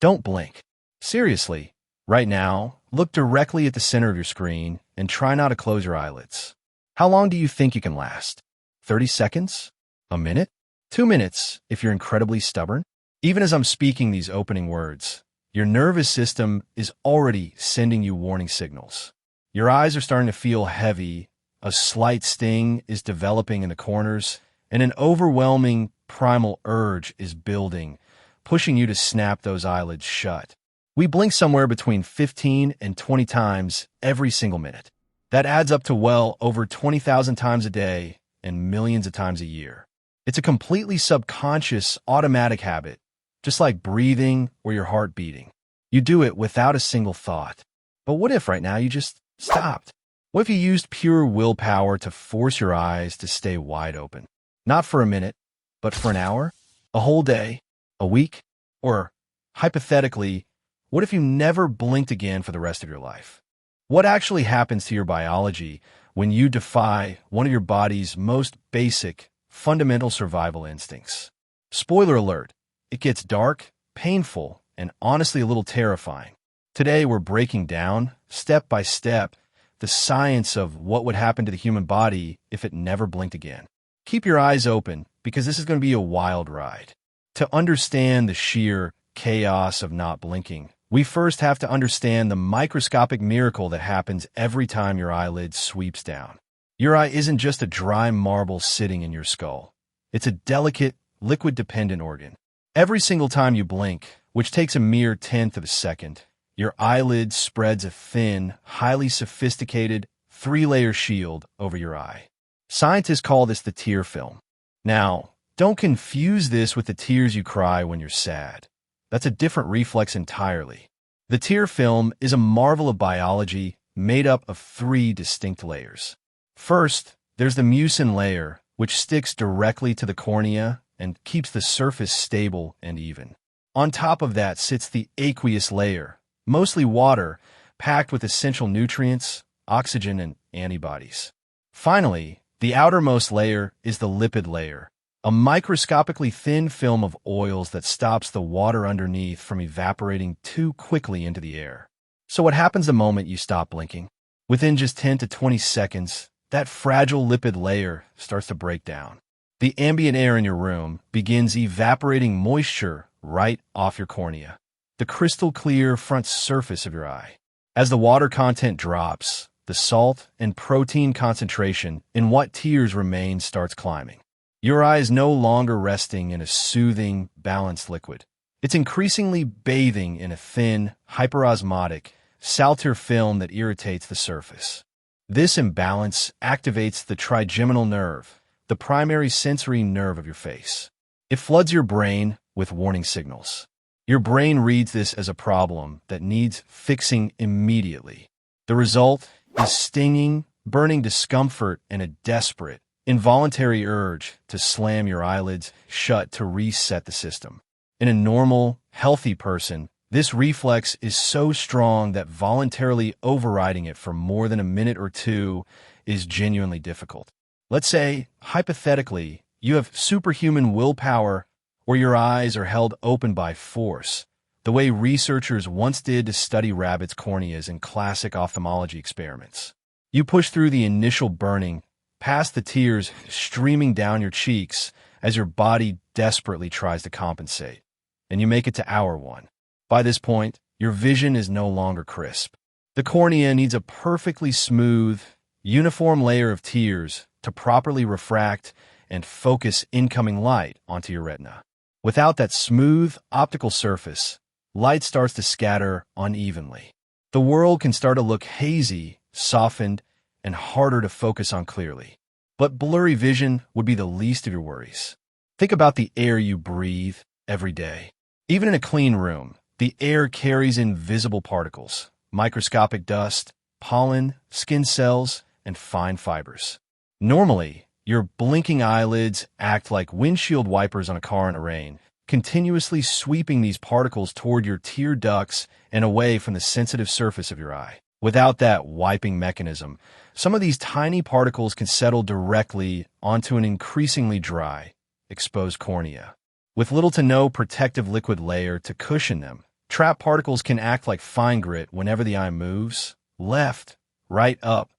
Don't blink. Seriously, right now, look directly at the center of your screen and try not to close your eyelids. How long do you think you can last? 30 seconds? A minute? 2 minutes if you're incredibly stubborn? Even as I'm speaking these opening words, your nervous system is already sending you warning signals. Your eyes are starting to feel heavy, a slight sting is developing in the corners, and an overwhelming primal urge is building, pushing you to snap those eyelids shut. We blink somewhere between 15 and 20 times every single minute. That adds up to well over 20,000 times a day and millions of times a year. It's a completely subconscious, automatic habit, just like breathing or your heart beating. You do it without a single thought. But what if right now you just stopped? What if you used pure willpower to force your eyes to stay wide open? Not for a minute, but for an hour, a whole day, a week, or hypothetically, what if you never blinked again for the rest of your life? What actually happens to your biology when you defy one of your body's most basic, fundamental survival instincts? Spoiler alert, it gets dark, painful, and honestly a little terrifying. Today we're breaking down, step by step, the science of what would happen to the human body if it never blinked again. Keep your eyes open because this is going to be a wild ride. To understand the sheer chaos of not blinking, we first have to understand the microscopic miracle that happens every time your eyelid sweeps down. Your eye isn't just a dry marble sitting in your skull. It's a delicate, liquid-dependent organ. Every single time you blink, which takes a mere tenth of a second, your eyelid spreads a thin, highly sophisticated, 3-layer shield over your eye. Scientists call this the tear film. Now, don't confuse this with the tears you cry when you're sad. That's a different reflex entirely. The tear film is a marvel of biology made up of 3 distinct layers. First, there's the mucin layer, which sticks directly to the cornea and keeps the surface stable and even. On top of that sits the aqueous layer, mostly water, packed with essential nutrients, oxygen, and antibodies. Finally, the outermost layer is the lipid layer, a microscopically thin film of oils that stops the water underneath from evaporating too quickly into the air. So what happens the moment you stop blinking? Within just 10 to 20 seconds, that fragile lipid layer starts to break down. The ambient air in your room begins evaporating moisture right off your cornea, the crystal clear front surface of your eye. As the water content drops, the salt and protein concentration in what tears remain starts climbing. Your eye is no longer resting in a soothing, balanced liquid. It's increasingly bathing in a thin, hyperosmotic, saltier film that irritates the surface. This imbalance activates the trigeminal nerve, the primary sensory nerve of your face. It floods your brain with warning signals. Your brain reads this as a problem that needs fixing immediately. The result is stinging, burning discomfort and a desperate, involuntary urge to slam your eyelids shut to reset the system. In a normal, healthy person, this reflex is so strong that voluntarily overriding it for more than a minute or two is genuinely difficult. Let's say, hypothetically, you have superhuman willpower or your eyes are held open by force, the way researchers once did to study rabbits' corneas in classic ophthalmology experiments. You push through the initial burning, past the tears streaming down your cheeks as your body desperately tries to compensate, and you make it to hour 1. By this point, your vision is no longer crisp. The cornea needs a perfectly smooth, uniform layer of tears to properly refract and focus incoming light onto your retina. Without that smooth optical surface, light starts to scatter unevenly. The world can start to look hazy, softened, and harder to focus on clearly. But blurry vision would be the least of your worries. Think about the air you breathe every day. Even in a clean room, the air carries invisible particles, microscopic dust, pollen, skin cells, and fine fibers. Normally, your blinking eyelids act like windshield wipers on a car in the rain, continuously sweeping these particles toward your tear ducts and away from the sensitive surface of your eye. Without that wiping mechanism, some of these tiny particles can settle directly onto an increasingly dry, exposed cornea. With little to no protective liquid layer to cushion them, Trapped particles can act like fine grit whenever the eye moves, left, right, up,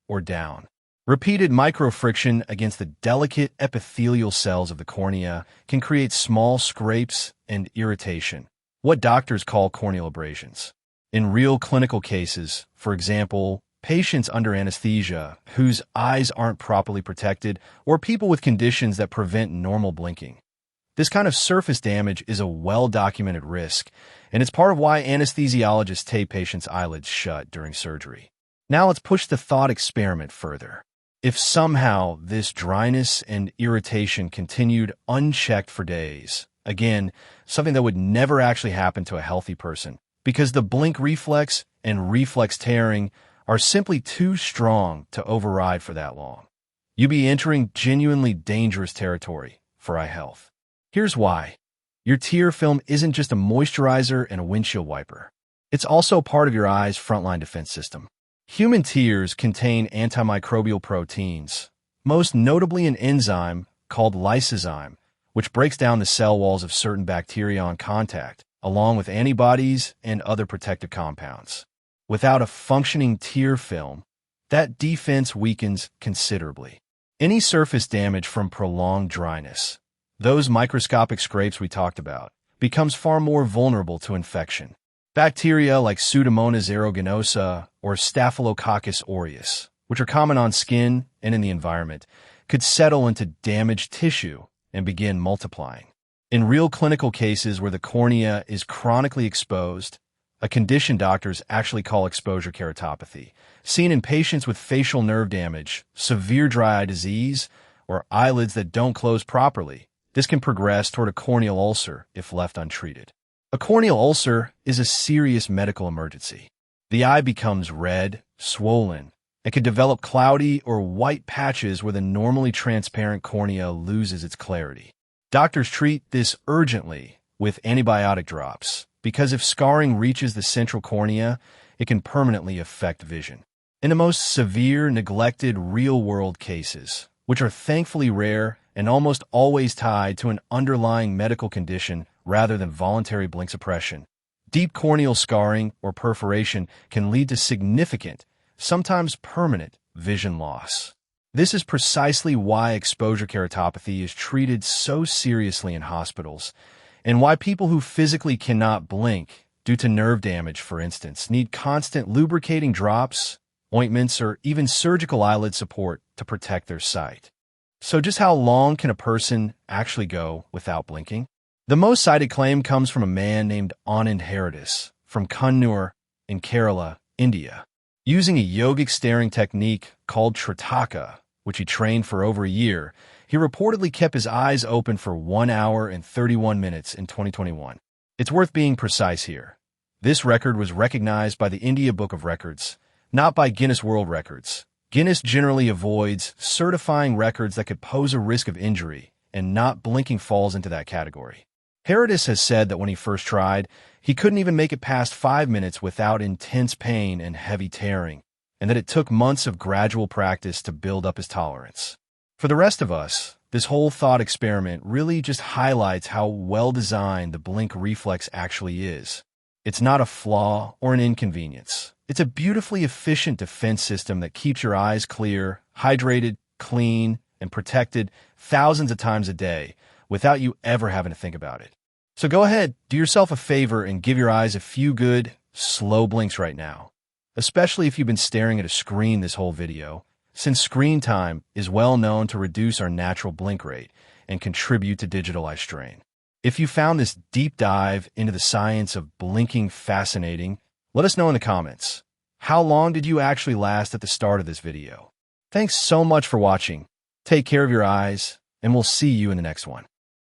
or down. Repeated microfriction against the delicate epithelial cells of the cornea can create small scrapes and irritation, what doctors call corneal abrasions. In real clinical cases, for example, patients under anesthesia whose eyes aren't properly protected, or people with conditions that prevent normal blinking, this kind of surface damage is a well-documented risk, and it's part of why anesthesiologists tape patients' eyelids shut during surgery. Now let's push the thought experiment further. If somehow this dryness and irritation continued unchecked for days, again, something that would never actually happen to a healthy person, because the blink reflex and reflex tearing are simply too strong to override for that long, you'd be entering genuinely dangerous territory for eye health. Here's why. Your tear film isn't just a moisturizer and a windshield wiper. It's also part of your eye's frontline defense system. Human tears contain antimicrobial proteins, most notably an enzyme called lysozyme, which breaks down the cell walls of certain bacteria on contact, along with antibodies and other protective compounds. Without a functioning tear film, that defense weakens considerably. Any surface damage from prolonged dryness, those microscopic scrapes we talked about, becomes far more vulnerable to infection. Bacteria like Pseudomonas aeruginosa or Staphylococcus aureus, which are common on skin and in the environment, could settle into damaged tissue and begin multiplying. In real clinical cases where the cornea is chronically exposed, a condition doctors actually call exposure keratopathy, seen in patients with facial nerve damage, severe dry eye disease, or eyelids that don't close properly, this can progress toward a corneal ulcer if left untreated. A corneal ulcer is a serious medical emergency. The eye becomes red, swollen, and can develop cloudy or white patches where the normally transparent cornea loses its clarity. Doctors treat this urgently with antibiotic drops because if scarring reaches the central cornea, it can permanently affect vision. In the most severe, neglected real-world cases, which are thankfully rare and almost always tied to an underlying medical condition rather than voluntary blink suppression, deep corneal scarring or perforation can lead to significant, sometimes permanent, vision loss. This is precisely why exposure keratopathy is treated so seriously in hospitals, and why people who physically cannot blink, due to nerve damage, for instance, need constant lubricating drops, ointments, or even surgical eyelid support to protect their sight. So just how long can a person actually go without blinking? The most cited claim comes from a man named Anand Haridas from Kannur in Kerala, India. Using a yogic staring technique called Tritaka, which he trained for over a year, he reportedly kept his eyes open for 1 hour and 31 minutes in 2021. It's worth being precise here. This record was recognized by the India Book of Records, not by Guinness World Records. Guinness generally avoids certifying records that could pose a risk of injury, and not blinking falls into that category. Haridas has said that when he first tried, he couldn't even make it past 5 minutes without intense pain and heavy tearing, and that it took months of gradual practice to build up his tolerance. For the rest of us, this whole thought experiment really just highlights how well-designed the blink reflex actually is. It's not a flaw or an inconvenience. It's a beautifully efficient defense system that keeps your eyes clear, hydrated, clean, and protected thousands of times a day without you ever having to think about it. So go ahead, do yourself a favor and give your eyes a few good, slow blinks right now, especially if you've been staring at a screen this whole video, since screen time is well known to reduce our natural blink rate and contribute to digital eye strain. If you found this deep dive into the science of blinking fascinating, let us know in the comments. How long did you actually last at the start of this video? Thanks so much for watching. Take care of your eyes, and we'll see you in the next one.